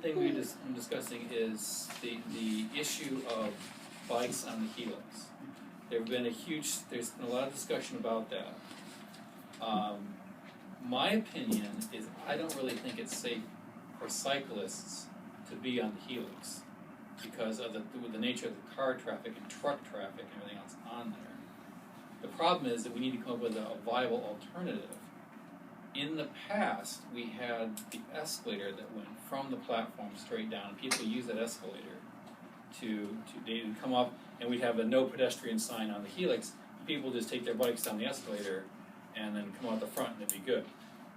The thing I'm discussing is the issue of bikes on the Helix. There's been a lot of discussion about that. My opinion is I don't really think it's safe for cyclists to be on the Helix because of the nature of the car traffic and truck traffic and everything else on there. The problem is that we need to come up with a viable alternative. In the past, we had the escalator that went from the platform straight down. People use that escalator they would come up, and we'd have a no pedestrian sign on the Helix. People just take their bikes down the escalator and then come out the front and it'd be good.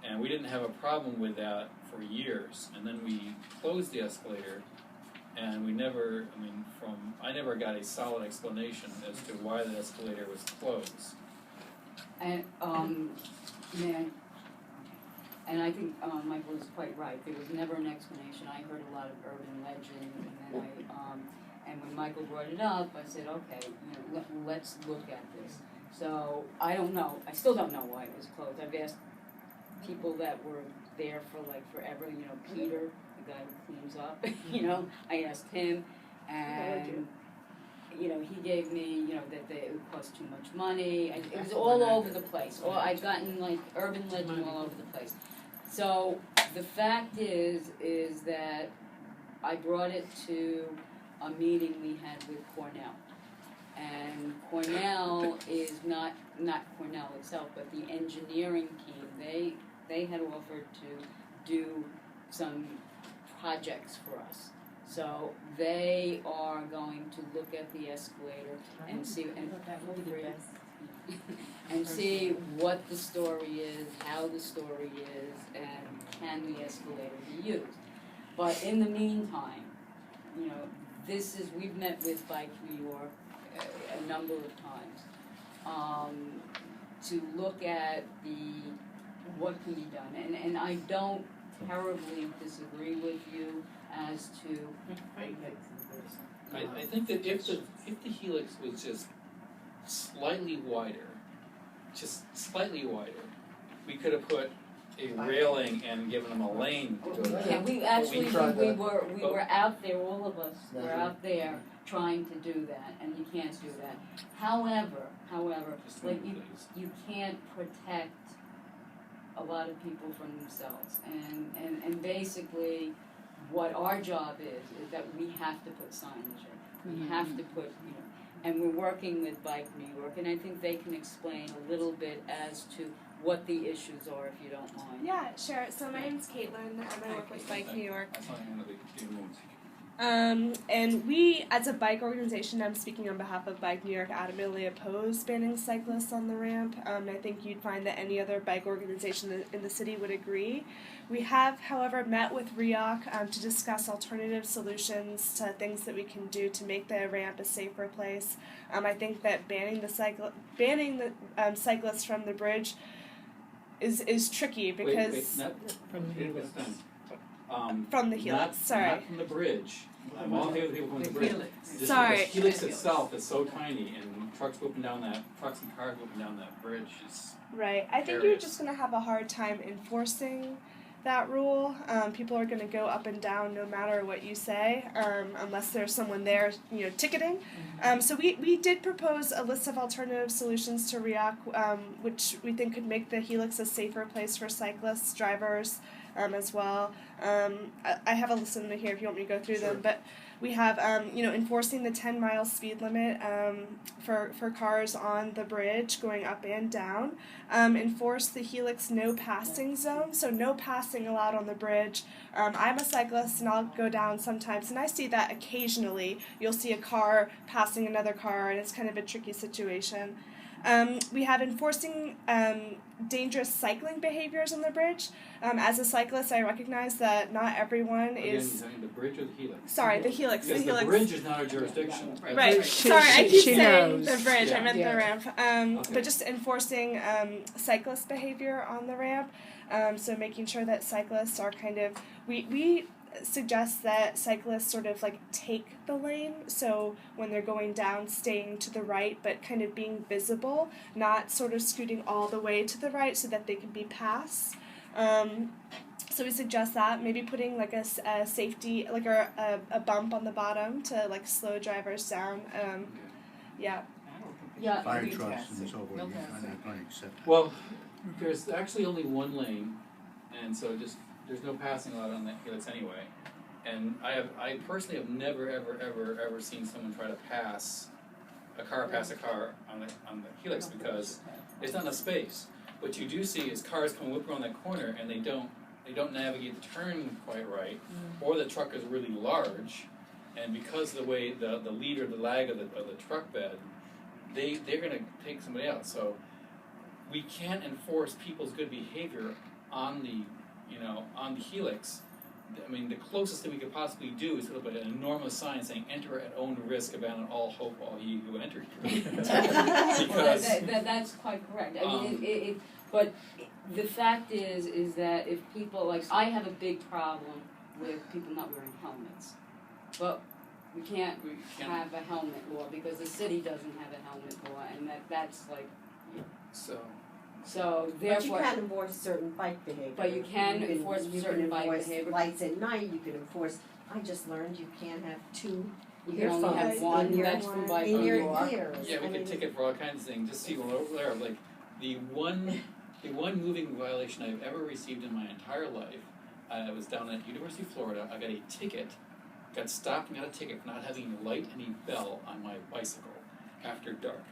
And we didn't have a problem with that for years. And then we closed the escalator, and I never got a solid explanation as to why the escalator was closed. And and I think Michael is quite right. There was never an explanation. I heard a lot of urban legend, and then and when Michael brought it up, I said, okay, let's look at this. So I don't know. I still don't know why it was closed. I've asked people that were there for like forever. Peter, the guy who cleans up. I asked him, and he gave me, that it would cost too much money. And it was all over the place. I've gotten like urban legend all over the place. So the fact is that I brought it to a meeting we had with Cornell. And Cornell is not Cornell itself, but the engineering team. They had offered to do some projects for us. So they are going to look at the escalator and see and see what the story is, how the story is, and can the escalator be used. But in the meantime, we've met with Bike New York a number of times to look at what can be done. And I don't terribly disagree with you as to. I think that if the Helix was just slightly wider, we could have put a railing and given them a lane. Yeah, we were out there. All of us were out there trying to do that, and you can't do that. However, like you can't protect a lot of people from themselves, and basically what our job is that we have to put signage in. We have to put, and we're working with Bike New York, and I think they can explain a little bit as to what the issues are, if you don't mind. Yeah, sure. So my name's Caitlin, and I work with Bike New York. And we, as a bike organization, I'm speaking on behalf of Bike New York, adamantly oppose banning cyclists on the ramp. I think you'd find that any other bike organization in the city would agree. We have, however, met with RIOC to discuss alternative solutions to things that we can do to make the ramp a safer place. I think that banning the cyclists from the bridge is tricky because from the Helix. Not from the bridge. I'm all here with people from the bridge. Sorry. The Helix itself is so tiny, and trucks and cars whipping down that bridge is right. I think you're just going to have a hard time enforcing that rule. People are going to go up and down no matter what you say, unless there's someone there, ticketing. So we did propose a list of alternative solutions to RIOC, which we think could make the Helix a safer place for cyclists, drivers, as well. I have a list in here if you want me to go through them, but we have, enforcing the 10-mile speed limit for cars on the bridge going up and down. Enforce the Helix no passing zone, so no passing allowed on the bridge. I'm a cyclist and I'll go down sometimes, and I see that occasionally. You'll see a car passing another car, and it's kind of a tricky situation. We have enforcing dangerous cycling behaviors on the bridge. As a cyclist, I recognize that not everyone is. Again, the bridge or the Helix? Sorry, the Helix. Because the bridge is not our jurisdiction. Right. Sorry, I keep saying knows. the bridge. Yeah. I meant the ramp. Okay. But just enforcing cyclist behavior on the ramp. So making sure that cyclists are kind of we suggest that cyclists sort of like take the lane, so when they're going down, staying to the right, but kind of being visible, not sort of scooting all the way to the right so that they can be passed. So we suggest that, maybe putting like a safety, like a bump on the bottom to like slow drivers down. Yeah. Yeah. Fire we- trucks and so forth, No I'm passing. not going to accept that. Well, there's actually only one lane, and so there's no passing allowed on that helix anyway. And I personally have never ever seen someone try to pass a car on the helix because there's not enough space. What you do see is cars come whip around that corner and they don't navigate the turn quite right, or the truck is really large, and because of the way the lead or the lag of the truck bed, they're going to take somebody out. So we can't enforce people's good behavior on the helix. I mean, the closest thing we could possibly do is put up an enormous sign saying "Enter at own risk, abandon all hope, all ye who enter here." Because that's quite correct. I mean, but the fact is that if people, like, I have a big problem with people not wearing helmets, but we can't have a helmet law because the city doesn't have a helmet law, and that's like, so therefore. But you can enforce certain bike behavior. But you can enforce certain bike behavior. Lights at night, you can enforce, I just learned you can't have two You can only have earphones one, in your, that's from bike in your law. ears. yeah, we I could mean, ticket for all kinds of things. Just see what over there. Like the one moving violation I've ever received in my entire life. I was down at University of Florida. I got a ticket. Got stopped and got a ticket for not having any light, any bell on my bicycle after dark.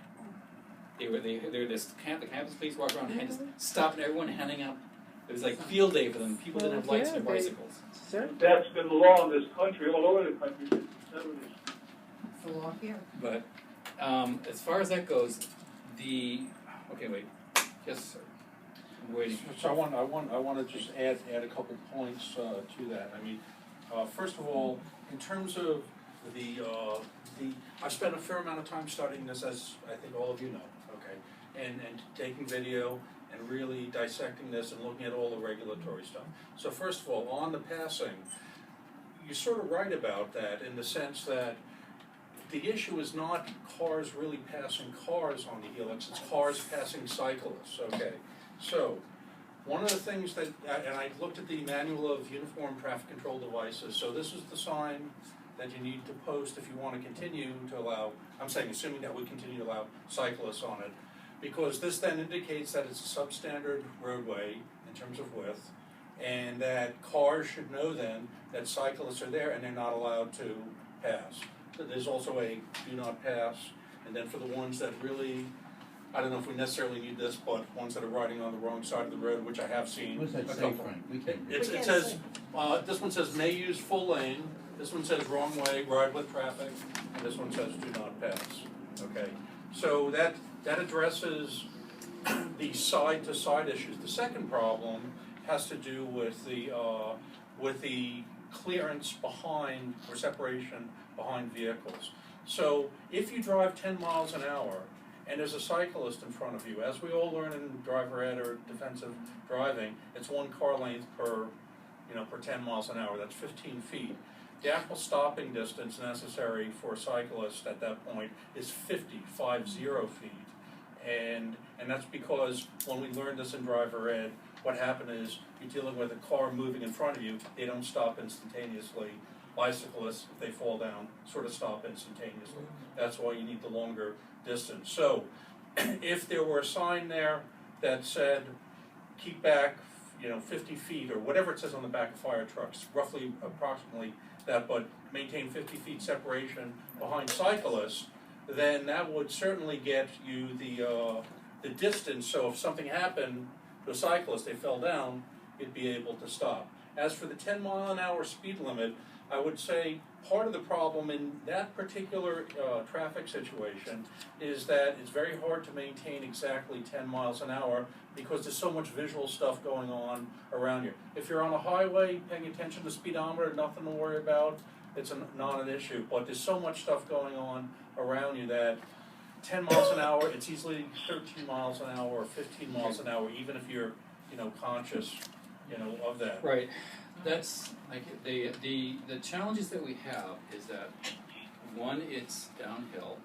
They're the campus police walk around and just stopping everyone, handing out. It was like field day for them. People didn't have lights on their bicycles. That's been the law in this country, all over the country since the 70s. It's the law here. But as far as that goes, okay, wait, yes, sir. I'm waiting. So I want to just add a couple points to that. I mean, first of all, in terms of I've spent a fair amount of time studying this, as I think all of you know, okay, and taking video and really dissecting this and looking at all the regulatory stuff. So first of all, on the passing, you're sort of right about that in the sense that the issue is not cars really passing cars on the helix, it's cars passing cyclists, okay? So, one of the things that, and I looked at the manual of uniform traffic control devices, so this is the sign that you need to post if you want to continue to allow, I'm saying assuming that we continue to allow cyclists on it, because this then indicates that it's a substandard roadway in terms of width, and that cars should know then that cyclists are there and they're not allowed to pass. So there's also a do not pass, and then for the ones that really, I don't know if we necessarily need this, but ones that are riding on the wrong side of the road, which I have seen. What's that a say, couple. Frank? We can't. It says, this one says may use full lane, this one says wrong way, ride with traffic, and this one says do not pass, okay? So that addresses the side-to-side issues. The second problem has to do with the clearance behind, or separation behind vehicles. So if you drive 10 miles an hour and there's a cyclist in front of you, as we all learn in driver ed or defensive driving, it's one car length per 10 miles an hour, that's 15 feet. The actual stopping distance necessary for a cyclist at that point is 50 feet. And that's because when we learned this in driver ed, what happened is you're dealing with a car moving in front of you, they don't stop instantaneously. Bicyclists, if they fall down, sort of stop instantaneously. That's why you need the longer distance. So if there were a sign there that said keep back 50 feet or whatever it says on the back of fire trucks, roughly approximately that, but maintain 50 feet separation behind cyclists, then that would certainly get you the distance, so if something happened to a cyclist, they fell down, you'd be able to stop. As for the 10-mile-an-hour speed limit, I would say part of the problem in that particular traffic situation is that it's very hard to maintain exactly 10 miles an hour because there's so much visual stuff going on around you. If you're on a highway paying attention to the speedometer, nothing to worry about, it's not an issue. But there's so much stuff going on around you that 10 miles an hour, it's easily 13 miles an hour or 15 miles an hour, even if you're conscious of that. Right. That's like the challenges that we have is that one, it's downhill,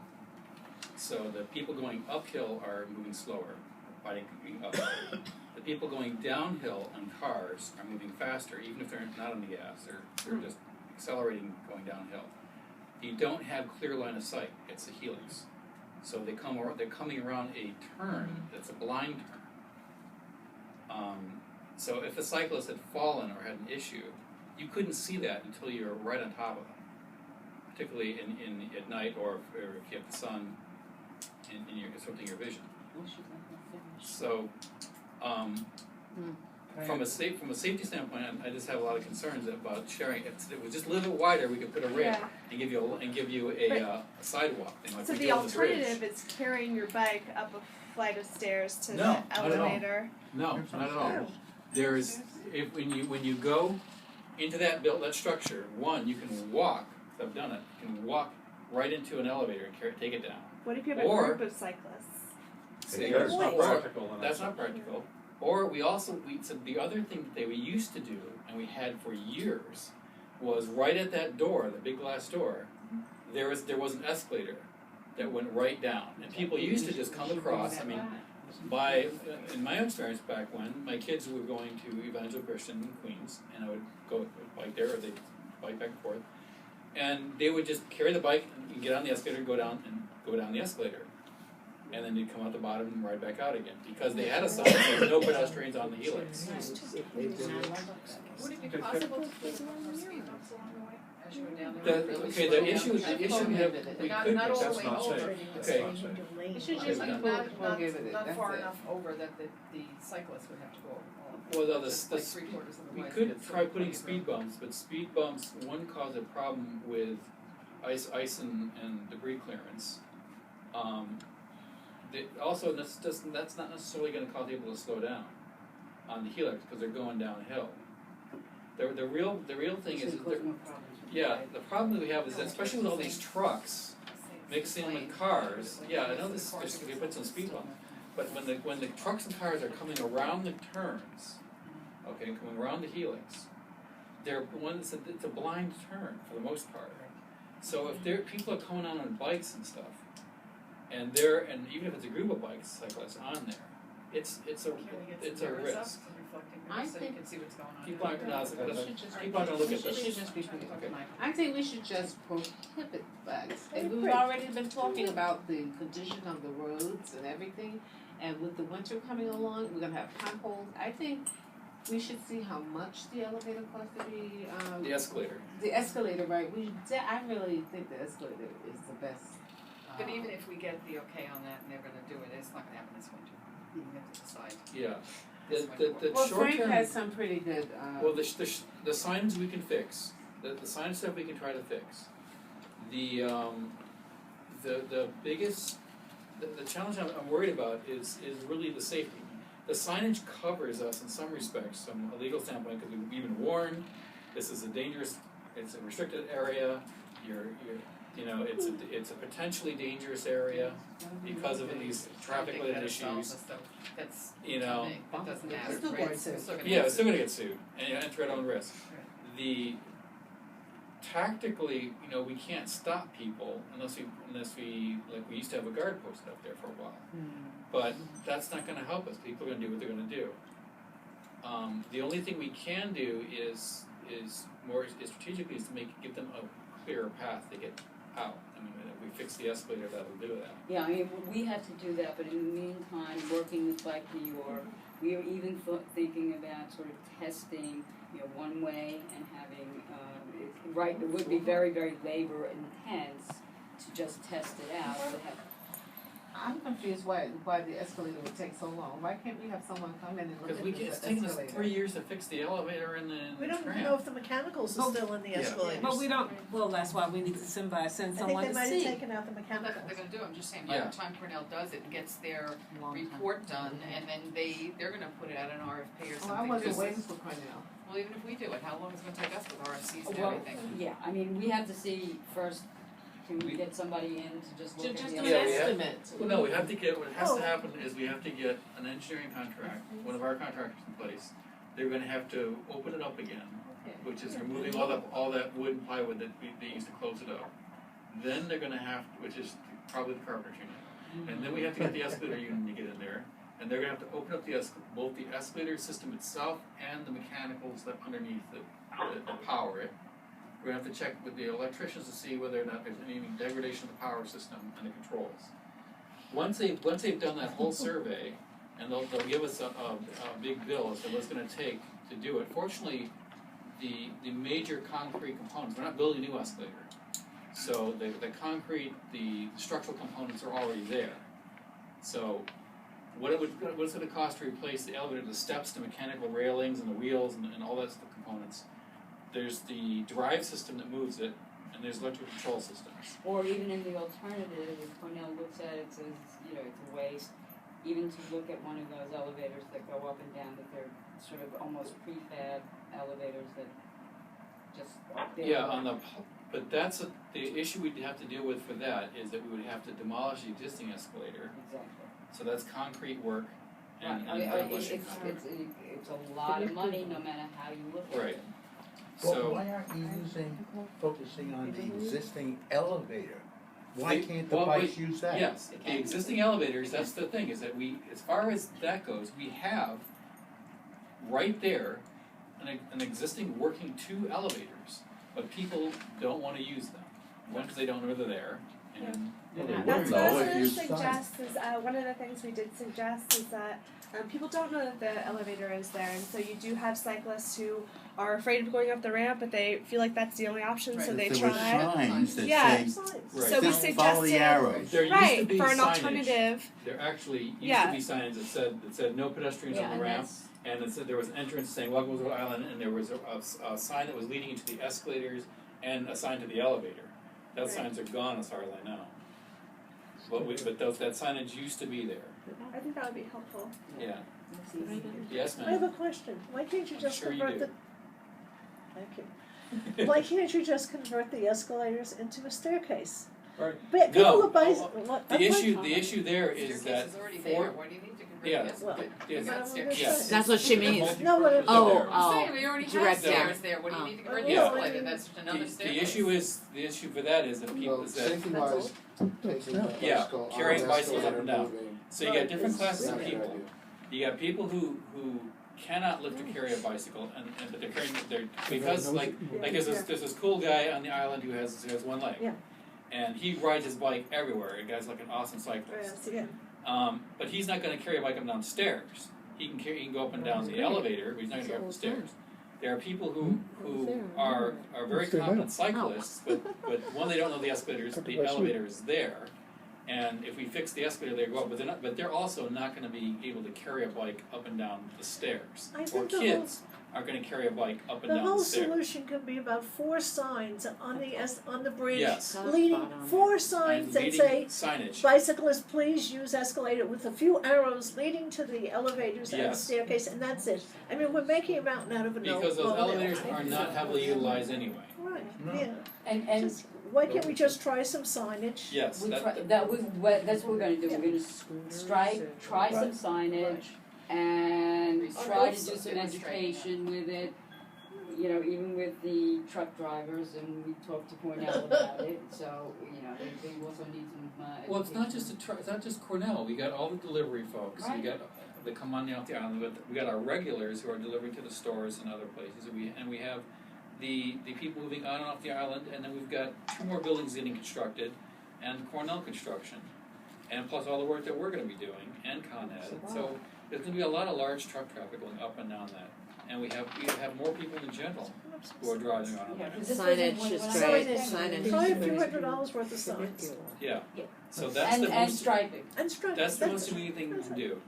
so the people going uphill are moving slower, fighting uphill. The people going downhill on cars are moving faster, even if they're not on the gas, they're just accelerating going downhill. You don't have clear line of sight. It's a helix. So they're coming around a turn that's a blind turn. So if the cyclist had fallen or had an issue, you couldn't see that until you're right on top of them, particularly in at night or if you have the sun in your disrupting your vision. So, from a safety standpoint, I just have a lot of concerns about sharing. If it was just a little bit wider, we could put a ramp and give you a sidewalk. Like So we the do on the bridge. alternative is carrying your bike up a flight of stairs to No, the not at all. elevator. No, not at all. There's when you go into that structure, one, you can walk. I've done it. You can walk right into an elevator and take it down. What if you have Or- a group of cyclists? See, That's not or- practical. And That's not practical. Or so the other thing that we used to do, and we had for years, was right at that door, the big glass door, there was an escalator that went right down, and people used to just come across. I mean, in my own experience back when, my kids were going to Evangel Christian in Queens, and I would go bike there, or they'd bike back and forth, and they would just carry the bike and get on the escalator, go down the escalator. And then you'd come out the bottom and ride back out again, because they had a sign that says no pedestrians on the helix. Would it be possible to put more speed bumps along the way as you go down there? The issue we have, we could, Not all the That's way not over. safe. Okay. It should just be not far enough over that the cyclist would have to go along. well, Just like 3/4 of the we way. could It's try like putting plenty of speed room. bumps, but speed bumps, one, cause a problem with ice and debris clearance. Also, that's not necessarily going to cause people to slow down on the helix because they're going downhill. The real thing is, the problem that we have is that, especially with all these trucks mixing with cars. Yeah, I know this we put some speed bumps, but when the trucks and cars are coming around the turns, okay, coming around the helix, it's a blind turn for the most part. So if people are coming on bikes and stuff, and even if it's a group of cyclists on there, it's a risk. I People think aren't gonna look at this. Okay. I think we should just prohibit bikes. And we've already been talking about the condition of the roads and everything. And with the winter coming along, we're gonna have potholes. I think we should see how much the elevator costs to be. The escalator. The escalator, right? I really think the escalator is the best. But even if we get the okay on that and they're gonna do it, it's not gonna happen this winter. We have to decide. Yeah. The Well, short Frank term. has some pretty good. Well, the signs we can fix. The sign stuff we can try to fix. The biggest the challenge I'm worried about is really the safety. The signage covers us in some respects from a legal standpoint because we've been warned. This is it's a restricted area. It's a potentially dangerous area because of these traffic-related issues. That's, You know, to me, it doesn't matter. It's still right? going It's to. still gonna yeah, be it's still gonna get sued and enter at own risk. Right. The tactically, we can't stop people unless we like we used to have a guard posted up there for a while. But that's not going to help us. People are going to do what they're going to do. The only thing we can do is strategically is to give them a clearer path to get out. I mean, if we fix the escalator, that'll do that. Yeah, I mean, we have to do that, but in the meantime, working with Bike New York, we are even thinking about sort of testing, one way and having, it would be very, very labor intense to just test it out, but have. I'm confused why the escalator would take so long. Why can't we have someone come in and look Because at it's the taken us escalator? 3 years to fix the elevator and the We don't tram. know if the mechanicals are still in the Yeah. escalators. But we don't, well, that's why we need to send I someone think they to might have see. taken out the Well, that's mechanicals. what they're gonna do, I'm just saying, by Yeah. the time Cornell does it and gets their Long time. report done, and then they're gonna put it out an RFP or Oh, something. I wasn't Just- waiting for Cornell. Well, even if we do it, how long is it gonna take us with RFCs and Well, everything? yeah, I mean, we have to see first, can we get somebody in to just look at Just the do an Yeah, we have- estimate. Well, no, we have to get, what has to happen is we have to get an engineering contract, one of our contractors in place. They're gonna have to open it up again, which is removing all that wood and plywood that they used to close it up. Then they're gonna have, which is probably the carpenter unit. And then we have to get the escalator unit to get in there. and they're gonna have to open up both the escalator system itself and the mechanicals that underneath it that power it. We're gonna have to check with the electricians to see whether or not there's any degradation of the power system and the controls. Once they've done that whole survey, and they'll give us a big bill as to what it's gonna take to do it. Fortunately, the major concrete components, we're not building a new escalator. So the concrete, the structural components are already there. So what it's going to cost to replace the elevator, the steps, the mechanical railings, and the wheels, and all that stuff components. There's the drive system that moves it, and there's electrical control systems. Or even in the alternative, if Cornell looks at it, says, it's a waste, even to look at one of those elevators that go up and down, that they're sort of almost prefab elevators that just up there. Yeah, but that's the issue we'd have to deal with for that is that we would have to demolish the existing escalator. Exactly. So that's concrete work and it's a lot of money, no matter how you look at it. Right. Well, So why aren't you focusing on the existing elevator? Why can't the well, bikes use that? yes, the existing elevators. That's the thing is that as far as that goes, we have right there an existing working 2 elevators, but people don't want to use them. One, because they don't know they're there, and That's what I was if going you to suggest. Is one of the things we did suggest is that people don't know that the elevator is there, and so you do have cyclists who are afraid of going up the ramp, but they feel like that's the only option, so they There try. were signs that Yeah. say, right. So we "Don't follow the suggested arrows." there used to right be for an signage. alternative. There actually used Yeah. to be signs that said no pedestrians on the ramp, and it said there was an entrance saying Welcome to Roosevelt Island, and there was a sign that was leading into the escalators and a sign to the elevator. Those Right. signs are gone as far as I know. But that signage used to be there. I think that would be helpful. Yeah. Yes, I have ma'am. a question. Why can't you I'm just sure you convert do. the? Thank you. Why can't you just convert the escalators into a staircase? Right. But people No. who buy The issue there is that Staircase is already there, why do you need to convert yeah. the escalator? Yes. But I'm Upstairs. Yes. That's what she means. No, but Oh, there. I'm saying, we already have direct stairs there, what do you need to convert the Yeah. escalator, that's just another The staircase. issue for that is that people is that Safety wise, taking a Yeah, bicycle on carrying an bicycles up escalator and down. moving, so you got different Right. classes not of a good people. idea. You got people who cannot lift or carry a bicycle, and but they're carrying because like there's this cool guy on the island who has one leg, Yeah. and he rides his bike everywhere. The guy's like an awesome cyclist. Yeah. But he's not going to carry a bike up and down stairs. He can go up and down the elevator, but he's not going to go up the stairs. There are people who are very competent cyclists, but one, they don't know the elevator is there. And if we fix the escalator, they go up, but they're also not going to be able to carry a bike up and down the stairs. I Or think the kids aren't going to carry a bike up and The down whole the stairs. solution could be about 4 signs on the bridge, Yes. leading 4 And signs that leading say, signage. bicyclists, please use escalator with a few arrows leading to the elevators and the Yes. staircase, and that's it. I mean, we're making a mountain out of a Because those molehill. elevators are not heavily utilized anyway. Right, No. yeah. And Just, why can't we just try some signage? Yes, we that, try, that's what we're gonna do, we're gonna try some signage and Right. try to Also, do some demonstrate. education with it. Even with the truck drivers, and we talked to Cornell about it, so, they also need some, well, it's not education. just it's not just Cornell. We got all the delivery folks. Right. We got that come on off the island. We got our regulars who are delivering to the stores and other places. And we have the people moving on and off the island, and then we've got 2 more buildings getting constructed, and Cornell construction, and plus all the work that we're going to be doing, and Con Ed. So there's going to be a lot of large truck traffic going up and down that, and we have more people in general who are driving on Yeah, it. 'cause this Signage wasn't is when I great. was- Signage. Try a few $100 worth of signs. Yeah. Yeah. So that's And the most. striping. And strike. That's the most immediate thing we can do.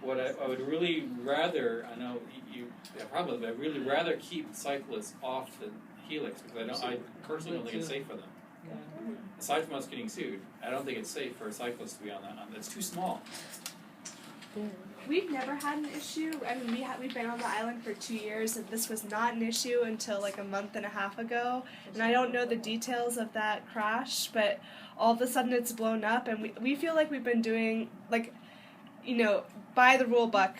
What I would really rather, I know you probably, but I'd really rather keep cyclists off the Helix because I personally don't think it's safe for them. Aside from us getting sued, I don't think it's safe for a cyclist to be on that. It's too small. We've never had an issue. I mean, we've been on the island for 2 years, and this was not an issue until like a month and a half ago. And I don't know the details of that crash, but all of a sudden it's blown up, and we feel like we've been doing by the rule book,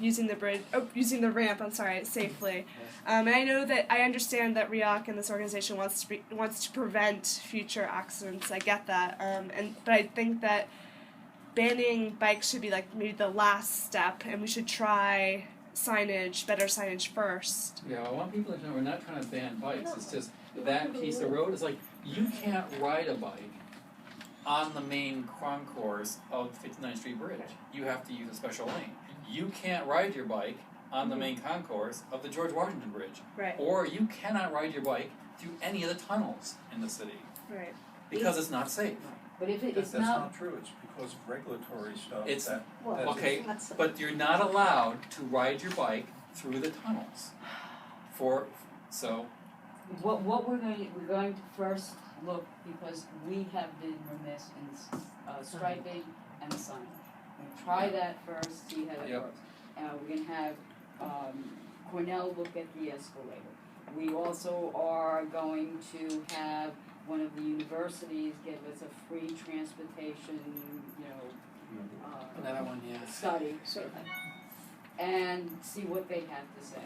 using the ramp. Safely. And I understand that RIOC and this organization wants to prevent future accidents. I get that, but I think that banning bikes should be like maybe the last step, and we should try better signage first. Yeah, I want people to know we're not trying to ban bikes. It's just that piece of road is like, you can't ride a bike on the main concourse of 59th Street Bridge. You have to use a special lane. You can't ride your bike on the main concourse of the George Washington Bridge. Right. Or you cannot ride your bike through any of the tunnels in the city. Right. Because it's not safe. But if it's That's not true, it's because of regulatory stuff. It's, that's okay, That's- but you're not allowed to ride your bike through the tunnels. What we're going to first look, because we have been remiss in striping and the signage. We're gonna try that first, see how that Yep. works. We're gonna have Cornell look at the escalator. We also are going to have one of the universities give us a free transportation, Another one, yeah. study, and see what they have to say.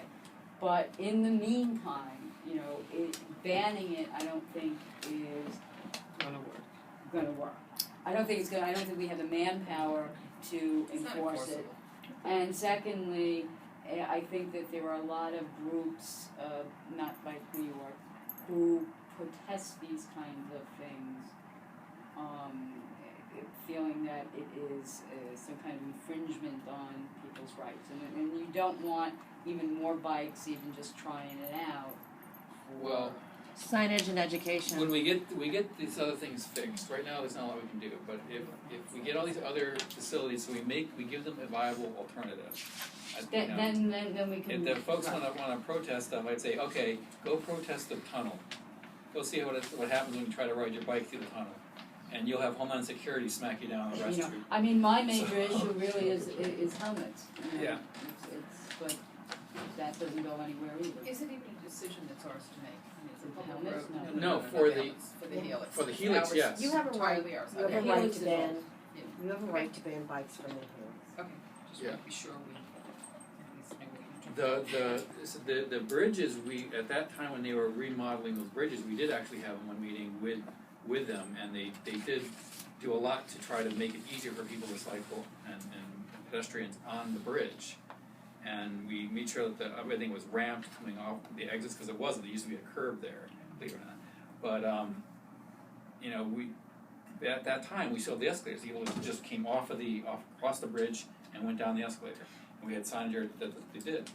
But in the meantime, banning it, I don't think is gonna work. I don't think we have the manpower to enforce it. And secondly, I think that there are a lot of groups, not like New York, who protest these kinds of things, feeling that it is some kind of infringement on people's rights. And you don't want even more bikes even just trying it out. Well, Signage and education. when we get these other things fixed, right now there's not a lot we can do, but if we get all these other facilities, so we give them a viable alternative. Then we can. If the folks want to protest stuff, I'd say, okay, go protest the tunnel. Go see what happens when you try to ride your bike through the tunnel, and you'll have Homeland Security smack you down on the rest street. I mean, my major issue really is helmets. Yeah. But that doesn't go anywhere either. Is it even a decision that's ours to make? I mean, it's a public Helmets? road. No, for the helix. For the helix, yes. You have a right, Entirely ours. you have a Okay. right Helix to is ban, ours. you have a right to ban bikes from the hills. Okay, just Yeah. want to be sure we, at least maybe we can. The bridges, at that time when they were remodeling those bridges, we did actually have one meeting with them, and they did do a lot to try to make it easier for people to cycle and pedestrians on the bridge. And we made sure that everything was ramped coming off the exits, because it wasn't. There used to be a curb there, believe it or not. But at that time we showed the escalators. People just came across the bridge and went down the escalator. And we had signage that they did.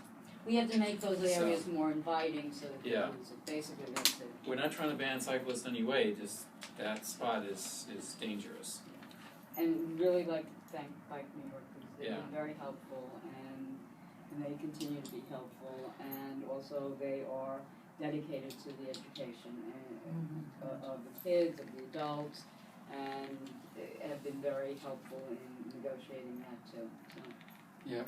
We have to make those areas more inviting so that people use it. Basically, that's it. We're not trying to ban cyclists anyway. Just that spot is dangerous. And really like to thank Bike New York, because they've Yeah. been very helpful, and they continue to be helpful, and also they are dedicated to the education of the kids, of the adults, and have been very helpful in negotiating that too. So. Yep.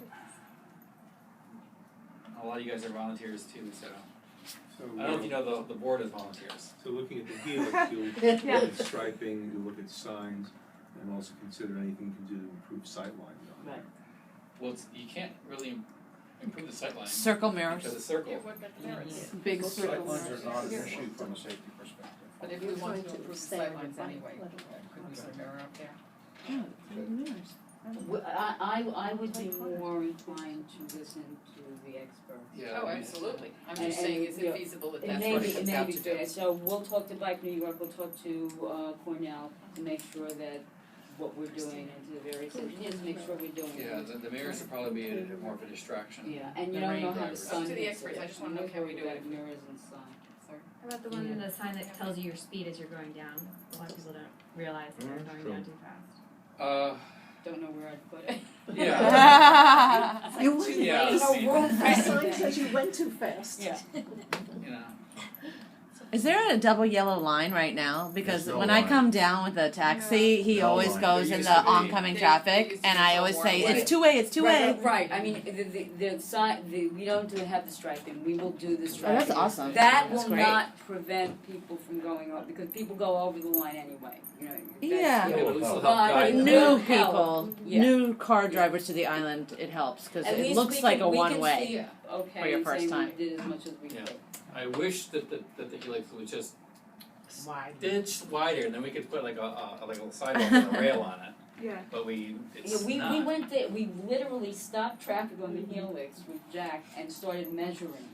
A lot of you guys are volunteers too, so I don't know if you know the board is volunteers. So looking at the helix, you'll look at striping, you'll look at signs, and also consider anything you can do to improve sightlines on there. Well, you can't really improve the sight line. Circle mirrors. Because it's circle. Yeah, what about the merits? Big circle Sightlines are mirrors. not an issue from a safety perspective. But if we wanted to improve the sightlines anyway, could we put a mirror up there? I would be more inclined to listen to the experts. Yeah, Oh, I mean, absolutely. I'm And- just saying, and, is you it know, feasible that It that's may what be, it it comes may out be to fair. do? So we'll talk to Bike New York, we'll talk to Cornell to make sure that what we're doing and to the various engineers, make sure we're doing yeah, it. the mirrors would probably be more of a distraction. Yeah, and you The don't rain know how the drivers. sun Up to the hits experts, it. I just wanna know, can we do it? Mirrors and sun. Sorry. How about the one in the sign that tells you your speed as you're going down? A lot of people don't realize that they're going down too fast. Don't know where I'd put it. Yeah. You went Yeah, too I mean- fast. The sign says you went too fast. Yeah. You know. Is there a double yellow line right now? Because There's no when I line. come down with the taxi, he No always line. goes There in used the to be. oncoming There traffic, used to and be I no always more say, way. it's two-way, it's two-way. Right, I mean, the sign, we don't have the striping, we will do the striping. that's awesome. That That's will great. not prevent people from going up, because people go over the line anyway, you know. that's- Yeah. Yeah, but we still help But guide them. New will people, help. Yeah. new car drivers to the island, it helps, because At it least looks we like can- a we can one-way. see, okay, for your and first say time. we did as much as we Yeah. could. I wish that the helix was just Why? inch wider, and then we could put like a sidewalk with a rail on it. Yeah. but it's Yeah, we not. went there, we literally stopped traffic on the Helix with Jack and started measuring.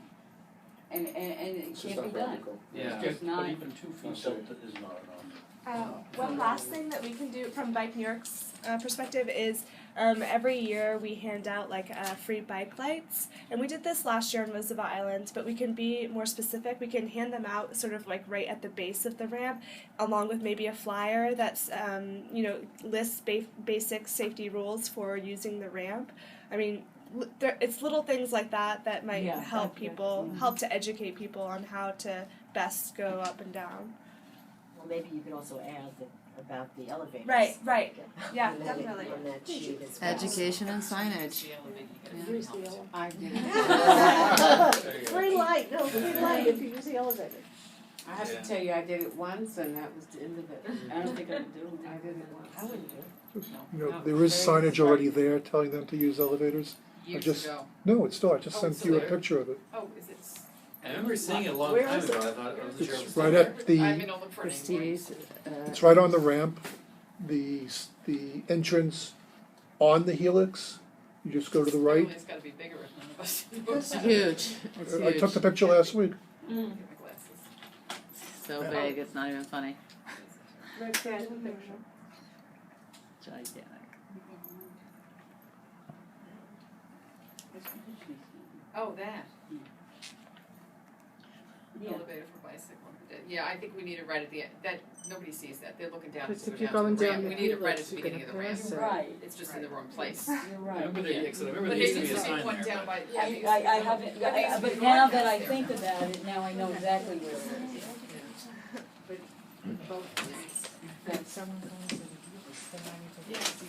And it can't be done. Yeah. It's just not. But even 2 feet delta is not enough. One last thing that we can do from Bike New York's perspective is every year we hand out like free bike lights, and we did this last year on Roosevelt Island, but we can be more specific. We can hand them out sort of like right at the base of the ramp, along with maybe a flyer that's lists basic safety rules for using the ramp. I mean, it's little things like that that might help people, help to educate people on how to best go up and down. Well, maybe you could also add about the elevators. Right. Yeah, On that- definitely. On that sheet as well. Education and signage. Use the elevator. I did it. Free light, no, free light if you use the elevator. I have to tell you, I did it once and that was the end of it. I don't think I can do it. I did it once. I wouldn't do it. You know, No, there is very signage already there telling them to use elevators. Years just- ago. No, it's still, I just Oh, sent it's you a there? picture of it. Oh, is it? I remember seeing it a long Where time is ago, it? I thought, I wasn't sure it was It's still right there. at the, I'm gonna look for it anymore. Prestige. it's right on the ramp, the entrance on the Helix. You just go to the right. It's gotta be bigger if none of us. It's huge. It's I took the huge. picture last week. Get my glasses. So big, it's not even funny. Right, yeah, the picture. Gigantic. Oh, that. Yeah. Elevator for bicycle. Yeah, I think we need it right at the end. That, nobody sees that. They're looking down. Because to if go you're down going to the down ramp. the We need it right at Helix, the you're beginning of the gonna ramp. pass You're it. right. It's just in the wrong place. You're I right. remember there, because I remember But there there used to be a used to be sign one there. down by, I haven't, but now that I think about it, now I know exactly where it is.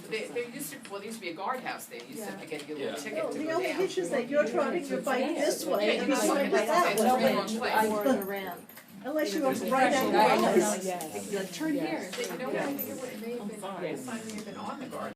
there used to be a guardhouse there. You used to have to get your little Yeah. ticket No, to the go only down. issue is that you're riding your bike this way, Yeah, and he's you're going right. that No, way. wrong place. Or the ramp. Unless you go right I down know. the Turn here. You know what, I think it may have been, the sign may have been on the guard.